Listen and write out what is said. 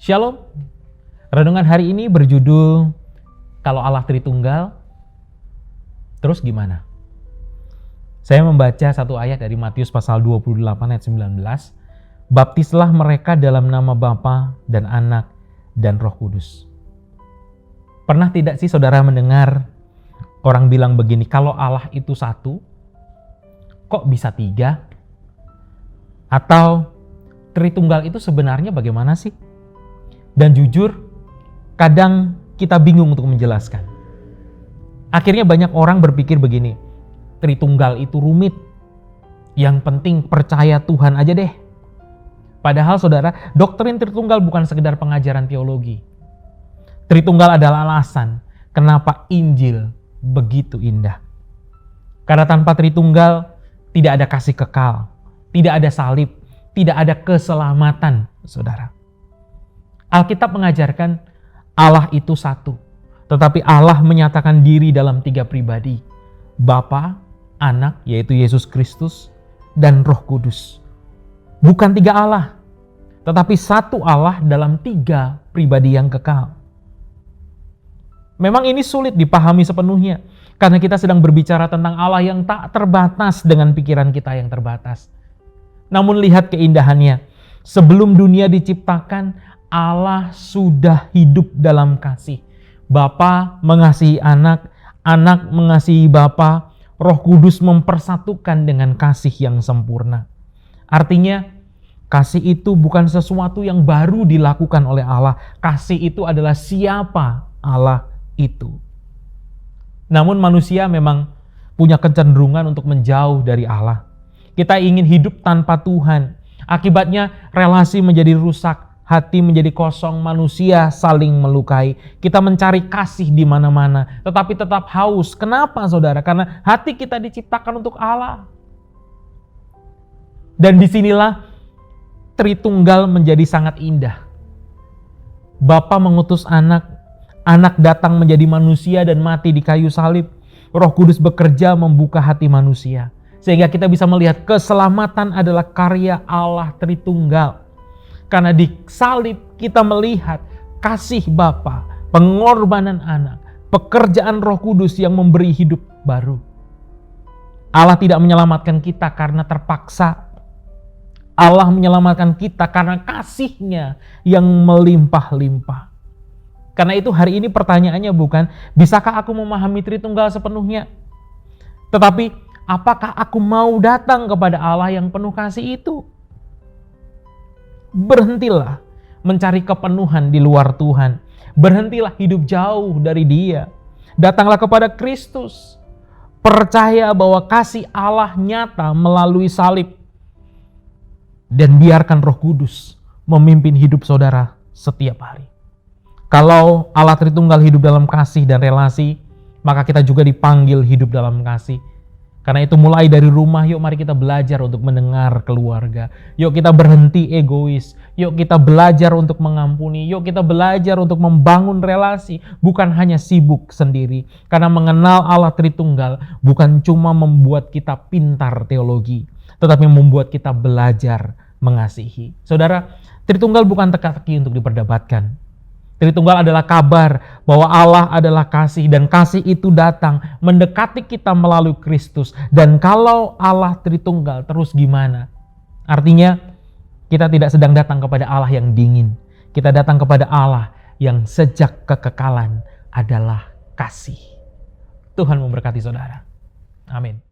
Shalom. Renungan hari ini berjudul Kalau Allah Tritunggal, terus gimana? Saya membaca satu ayat dari Matius pasal 28 ayat 19. Baptislah mereka dalam nama Bapa dan Anak dan Roh Kudus. Pernah tidak sih saudara mendengar orang bilang begini, kalau Allah itu satu, kok bisa tiga? Atau Tritunggal itu sebenarnya bagaimana sih? Dan jujur, kadang kita bingung untuk menjelaskan. Akhirnya banyak orang berpikir begini, Tritunggal itu rumit, yang penting percaya Tuhan aja deh. Padahal saudara, doktrin Tritunggal bukan sekedar pengajaran teologi. Tritunggal adalah alasan kenapa Injil begitu indah. Karena tanpa Tritunggal tidak ada kasih kekal, tidak ada salib, tidak ada keselamatan, saudara. Alkitab mengajarkan Allah itu satu, tetapi Allah menyatakan diri dalam tiga pribadi, Bapa, Anak, yaitu Yesus Kristus, dan Roh Kudus. Bukan tiga Allah, tetapi satu Allah dalam tiga pribadi yang kekal. Memang ini sulit dipahami sepenuhnya, karena kita sedang berbicara tentang Allah yang tak terbatas dengan pikiran kita yang terbatas. Namun lihat keindahannya, sebelum dunia diciptakan, Allah sudah hidup dalam kasih. Bapa mengasihi Anak, Anak mengasihi Bapa, Roh Kudus mempersatukan dengan kasih yang sempurna. Artinya, kasih itu bukan sesuatu yang baru dilakukan oleh Allah. Kasih itu adalah siapa Allah itu. Namun manusia memang punya kecenderungan untuk menjauh dari Allah. Kita ingin hidup tanpa Tuhan. Akibatnya relasi menjadi rusak. Hati menjadi kosong, manusia saling melukai. Kita mencari kasih di mana-mana, tetapi tetap haus. Kenapa saudara? Karena hati kita diciptakan untuk Allah. Dan disinilah Tritunggal menjadi sangat indah. Bapa mengutus Anak, Anak datang menjadi manusia dan mati di kayu salib. Roh Kudus bekerja membuka hati manusia. Sehingga kita bisa melihat keselamatan adalah karya Allah Tritunggal. Karena di salib kita melihat kasih Bapa, pengorbanan Anak, pekerjaan Roh Kudus yang memberi hidup baru. Allah tidak menyelamatkan kita karena terpaksa. Allah menyelamatkan kita karena kasih-Nya yang melimpah-limpah. Karena itu hari ini pertanyaannya bukan, bisakah aku memahami Tritunggal sepenuhnya? Tetapi, apakah aku mau datang kepada Allah yang penuh kasih itu? Berhentilah mencari kepenuhan di luar Tuhan. Berhentilah hidup jauh dari Dia. Datanglah kepada Kristus. Percaya bahwa kasih Allah nyata melalui salib. Dan biarkan Roh Kudus memimpin hidup saudara setiap hari. Kalau Allah Tritunggal hidup dalam kasih dan relasi, maka kita juga dipanggil hidup dalam kasih. Karena itu mulai dari rumah, yuk mari kita belajar untuk mendengar keluarga. Yuk kita berhenti egois. Yuk kita belajar untuk mengampuni. Yuk kita belajar untuk membangun relasi. Bukan hanya sibuk sendiri. Karena mengenal Allah Tritunggal bukan cuma membuat kita pintar teologi, tetapi membuat kita belajar mengasihi. Saudara, Tritunggal bukan teka-teki untuk diperdebatkan. Tritunggal adalah kabar bahwa Allah adalah kasih dan kasih itu datang mendekati kita melalui Kristus. Dan kalau Allah Tritunggal terus gimana? Artinya kita tidak sedang datang kepada Allah yang dingin. Kita datang kepada Allah yang sejak kekekalan adalah kasih. Tuhan memberkati saudara. Amin.